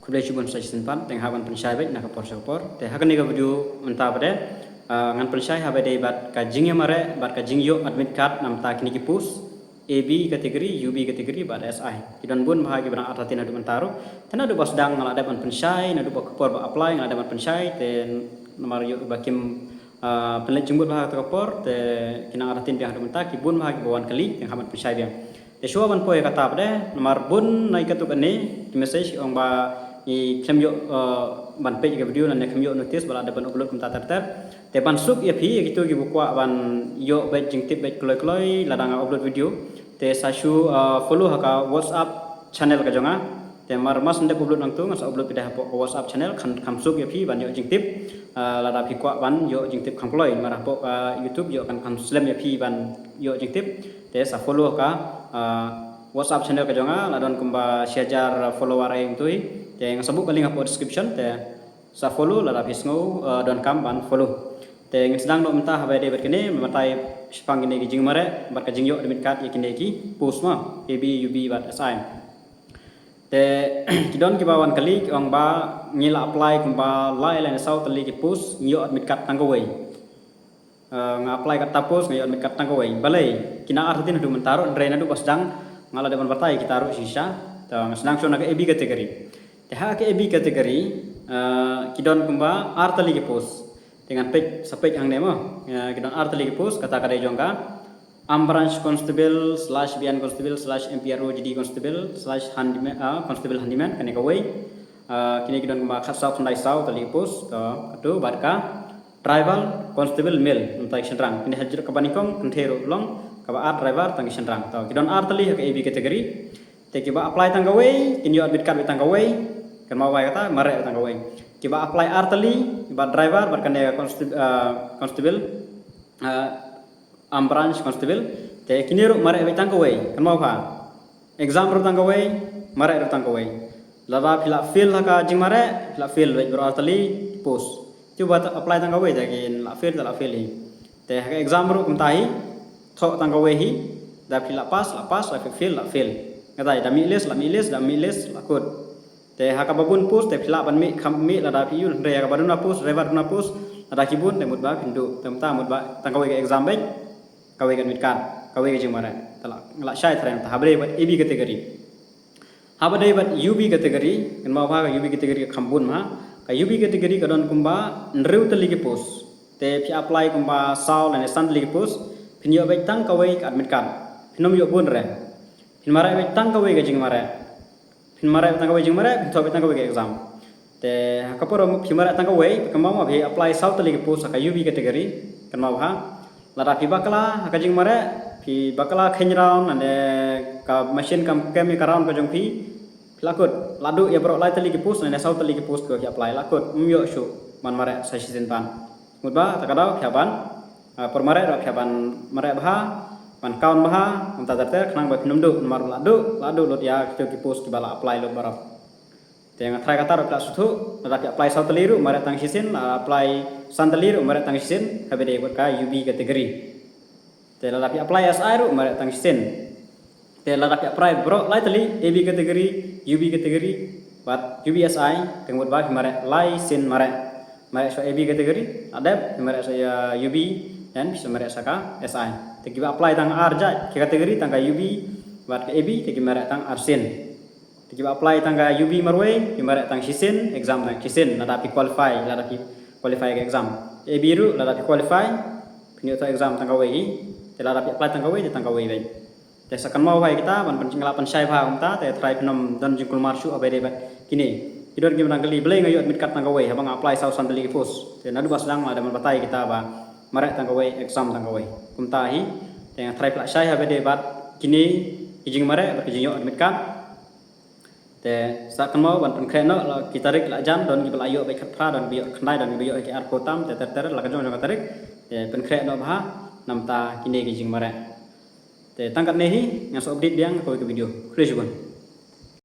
Kuda cubun saja simpan, tengah haban pensyai baik nak kapor. Teh hakan ni video mentah pada ngan pensyai habai day bat kajing yang mare, bat kajing yo admit card nam tak kini kipus. AB kategori, UB kategori, bat SI. Kidon bun bahagi berang artatin adu mentaru. Tena adu bos dang ngal ada ban pensyai, nadu bos kapor ba apply ngal ada ban pensyai. Ten nomor yo bakim pelet jembut bahagi kapor. Te kina artatin biang adu mentah. Kibun bahagi bawan kali yang haban pensyai biang. Te shua ban poe kata pada nomor bun naik ketuk ane. Di message ong ba i kem yo ban page ke video nan kem yo notice bala ada ban upload kum tatar te ban suk ya phi gitu gi bukwa ban yo bet jing tip bet kloi ladang upload video te sasu follow haka WhatsApp channel ka jonga te mar mas ndek upload nang tu ngas upload pidah po WhatsApp channel kam suk ya phi ban yo jing tip lada phi kwa ban yo jing tip kam kloi mar po YouTube yo kan kam slam ya phi ban yo jing tip te sa follow ka WhatsApp channel ka jonga ladon kumba shajar follower yang tui yang sabuk kali ngapo description te sa follow la lapis ngo don kam ban follow te ngin sedang no mentah habai de bet kene matai spang kene jing mare bat ka jing yo demit kat ikine ki post ma AB UB bat SI te kidon ki bawan kali ong ba ngila apply kum ba lai len sau tali ki post yo admit kat tangkawai nga apply kat tapos ngayo admit kat tangkawai balai kina artin du mentaro ndrena du pasdang ngala de ban batai kita ru sisa te sedang so naga AB kategori ha ke AB kategori kidon kumba artali ke post dengan page sapek hang nemo kidon artali ke post kata kada jongka ambranch constable /bn constable /mpro jadi constable /handyman constable handyman kane kawai kini kidon kumba khasau khandai sau tali post to barka tribal constable male untuk senrang kini hajar kabanikong kenthero long kaba art driver tangi senrang to kidon artali ke AB kategori te kiba apply tangawai kini yo admit card tangawai kan mau kata mare tangkawai kiba apply artali kiba driver berkane constable branch constable te kini ru mare tangkawai kan mau ka exam ru tangkawai mare ru tangkawai laba phila fail ka jing mare phila fail bai ru artali post coba apply tangkawai jakin la fail hi te ha exam ru kumtahi tho tangkawai hi da phila pas la fail kata da miles la kod te haka babun pus te phila ban mi kham mi lada pi yul re ka baduna pus revat na pus lada kibun te mutba pindu temta mutba tangkawe ke exam baik kawe ke mitkan kawe ke jimara tala ngala syai tharen ta habre bat AB kategori habade bat UB kategori kan mau ha UB kategori khambun ma ka UB kategori ka don kumba nreu tali ke pus te phi apply kumba saw la ne san tali ke pus pinyo baik tang kawe ke admit kan pinom yo bun re pinmara baik tang kawe ke jingmara Himara tangkawai jing mara to tangkawai ke exam te kaporo himara tangkawai kamau ma bhi apply south tali ke post ka UB kategori kan mau ha lada phi bakla ka jing mara phi bakla khenraun ane ka machine kam kemi karaun ka jong phi lakut ladu ya bro lai tali ke post ane south tali ke post ko apply lakut myo shu man mara sa season pan mutba takadau khaban por mara ra khaban mara bha pan kaun baha unta tarte khnang ba phinum du mar ladu lot ya ki post ki bala apply lo barap te nga try kata ro kla suthu la ki apply sau teliru mare tang sisin apply san teliru mare tang sisin habe de ka UB kategori te la ki apply SI ru mare tang sisin te la ki apply bro lai teli AB kategori UB kategori bat UB SI tengmut ba mare lai sin mare so AB kategori adab mare so UB dan bisa mare saka SI te kiba apply tang arja ke kategori tang UB bat ke AB te kimare tang arsin te kiba apply tang UB marwe kimare tang sisin exam tang sisin nada pi qualify ke exam AB ru nada pi qualify pinyo to exam tang kawai te nada pi apply tang kawai te tang kawai bai te sakan mau bai kita ban pencing lapan syai pha umta te try penom dan jingkul marsu abai de bat kini idor kim tang kali blai ngayo admit kat tang kawai habang apply sau sandali post te nadu basdang ada man batai kita ba mare tangkawai exam tangkawai kumtahi tengah try pla syai habe debat kini ijing mare ba kijing yo admit kan te sakan mau ban penkreno la kitarik la jam don gibal ayo ba khat don biyo khnai don biyo ke ar kotam te ter la kajong jong tarik te penkreno ba namta kini kijing mare te tangkat nehi ngas update biang ko ke video khusus